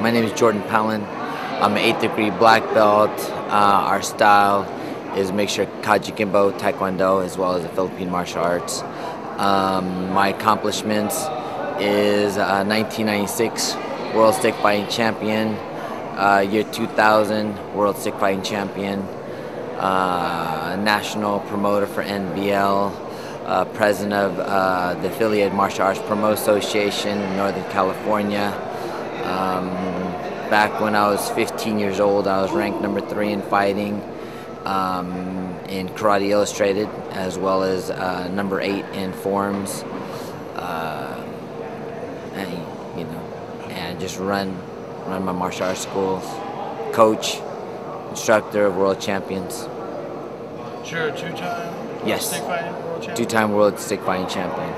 My name is Jordan Palin. I'm an 8th degree black belt. Our style is a mixture of Kajikimbo, Taekwondo, as well as the Philippine martial arts. My accomplishments is 1996 World Stick Fighting Champion, year 2000 World Stick Fighting Champion, national promoter for NBL, president of the Affiliated Martial Arts Promote Association in Northern California. Back when I was 15 years old, I was ranked number 3 in fighting in Karate Illustrated, as well as number 8 in forums. And just run my martial arts schools, coach, instructor of world champions. Sure, two-time Yes. stick fighting world champion? 2-time world stick fighting champion.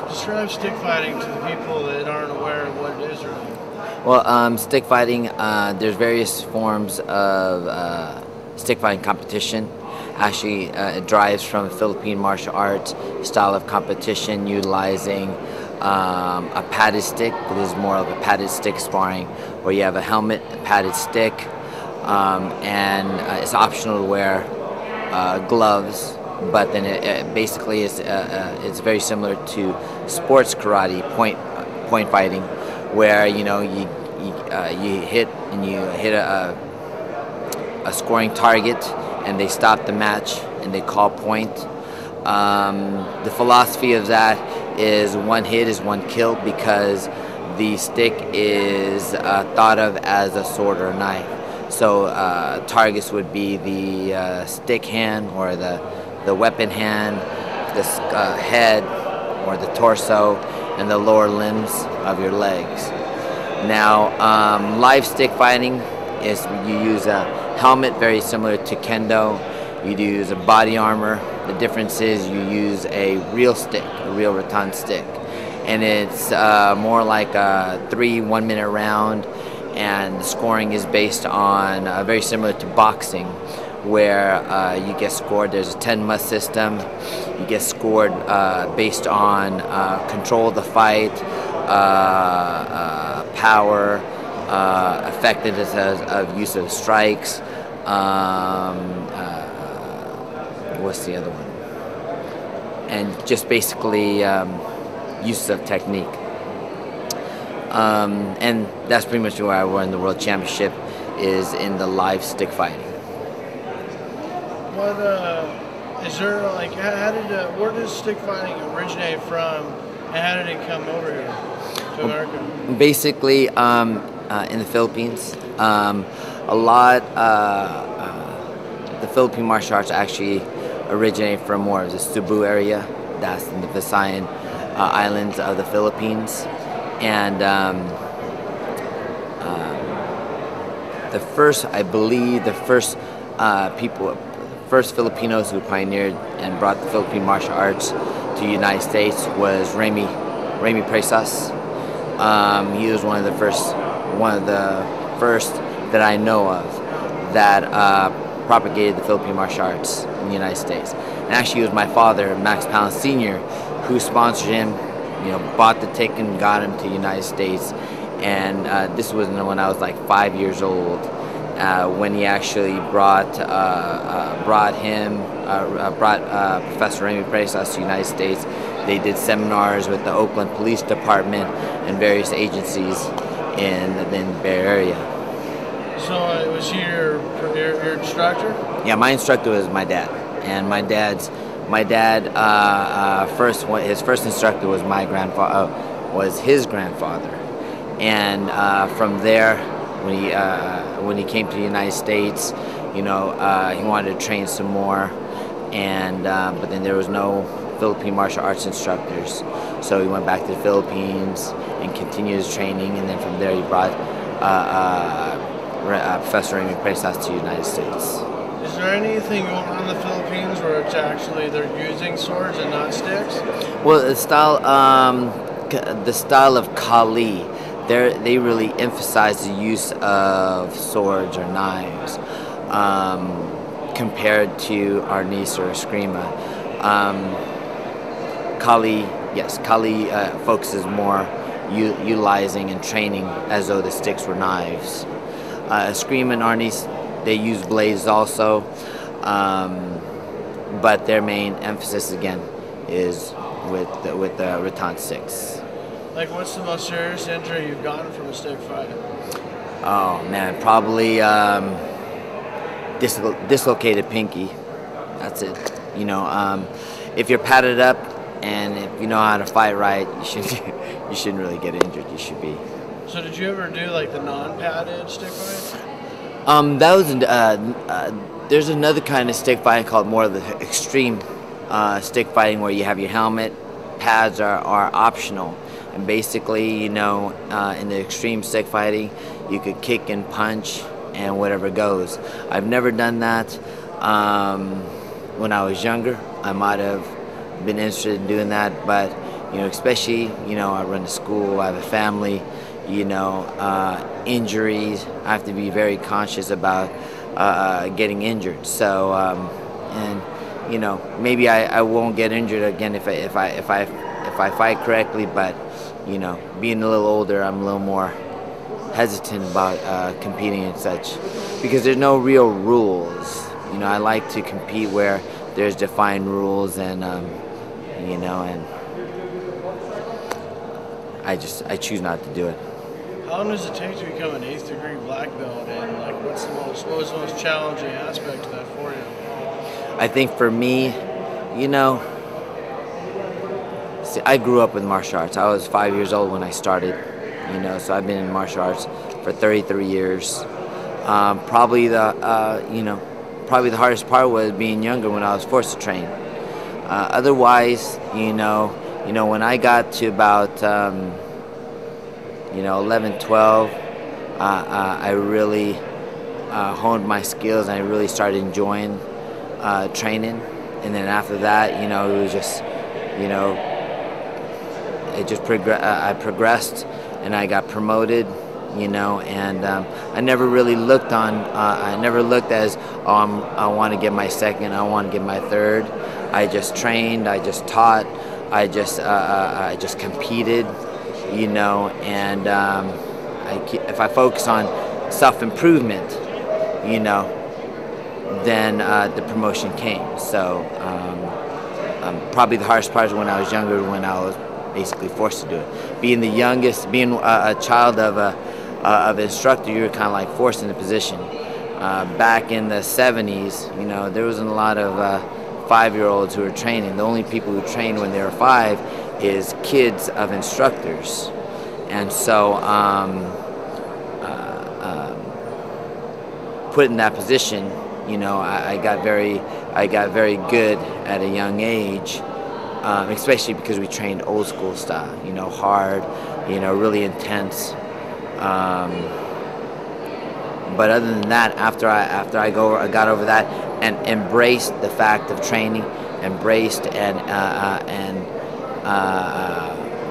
Describe stick fighting to the people that aren't aware of what it is really. Well, stick fighting, there's various forms of stick fighting competition. Actually, it derives from Philippine martial arts style of competition, utilizing a padded stick. It is more of a padded stick sparring, where you have a helmet, a padded stick, and it's optional to wear gloves. But then it basically is it's very similar to sports karate, point fighting, where you hit a scoring target, and they stop the match and they call point. The philosophy of that is one hit is one kill, because the stick is thought of as a sword or a knife. So targets would be the stick hand, or the weapon hand, the head or the torso, and the lower limbs of your legs. Now, live stick fighting is you use a helmet very similar to kendo. You use a body armor. The difference is you use a real stick, a real rattan stick. And it's more like a 3 1-minute round, and the scoring is based on very similar to boxing, where you get scored. There's a 10-must system. You get scored based on control of the fight, power, effectiveness of use of strikes. What's the other one? And just basically use of technique. And that's pretty much where I won the World Championship, is in the live stick fighting. What is there like? Where does stick fighting originate from, and how did it come over here to America? Basically, in the Philippines, a lot. The Philippine martial arts actually originate from more of the Cebu area. That's in the Visayan islands of the Philippines, and I believe the first Filipinos who pioneered and brought the Philippine martial arts to the United States was Remy Presas. He was one of the first that I know of that propagated the Philippine martial arts in the United States. And actually, it was my father, Max Palin Sr., who sponsored him, bought the ticket and got him to the United States. And this was when I was like 5 years old, when he actually brought Professor Remy Presas to the United States. They did seminars with the Oakland Police Department and various agencies in the Bay Area. So was he your instructor? Yeah, my instructor was my dad, and his first instructor was was his grandfather, and from there, when he came to the United States, he wanted to train some more, and but then there was no Philippine martial arts instructors, so he went back to the Philippines and continued his training, and then from there he brought Professor Remy Presas to the United States. Is there anything going on in the Philippines where it's actually they're using swords and not sticks? Well, the style of Kali, they really emphasize the use of swords or knives compared to Arnis or Eskrima. Kali focuses more utilizing and training as though the sticks were knives. Eskrima and Arnis, they use blades also, but their main emphasis again is with the rattan sticks. Like, what's the most serious injury you've gotten from a stick fight? Oh man, probably dislocated pinky. That's it. You know, if you're padded up and if you know how to fight right, you shouldn't really get injured. You should be. So did you ever do like the non-padded stick fight? That was there's another kind of stick fighting called more of the extreme stick fighting, where you have your helmet. Pads are optional, and basically, you know, in the extreme stick fighting, you could kick and punch and whatever goes. I've never done that. When I was younger, I might have been interested in doing that, but you know, especially, you know, I run a school, I have a family, you know, injuries. I have to be very conscious about getting injured. So, and you know, maybe I won't get injured again if I fight correctly. But you know, being a little older, I'm a little more hesitant about competing and such, because there's no real rules. You know, I like to compete where there's defined rules, and you know, and I choose not to do it. How long does it take to become an 8th degree black belt, and like what was the most challenging aspect of that for you? I think for me, you know, see, I grew up with martial arts. I was 5 years old when I started, you know, so I've been in martial arts for 33 years. Probably the hardest part was being younger when I was forced to train. Otherwise, you know, when I got to about 11, 12, I really honed my skills, and I really started enjoying training. And then after that, you know, it was just, you know, I progressed, and I got promoted, you know, and I never really looked I never looked as, oh, I want to get my second, I want to get my third. I just trained, I just taught, I just competed, you know, and if I focus on self-improvement, you know, then the promotion came. So probably the hardest part was when I was younger, when I was basically forced to do it. Being the youngest, being a child of an instructor, you were kind of like forced in the position. Back in the 70s, you know, there wasn't a lot of 5-year-olds who were training. The only people who trained when they were 5 is kids of instructors. And so put in that position, you know, I got very good at a young age, especially because we trained old school style, you know, hard, you know, really intense. But other than that, after I got over that and embraced the fact of training, embraced and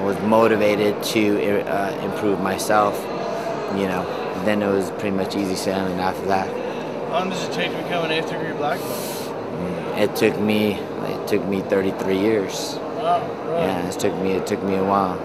was motivated to improve myself, you know, then it was pretty much easy sailing after that. How long does it take to become an 8th degree black belt? It took me 33 years. Wow, really? Yeah, it took me a while.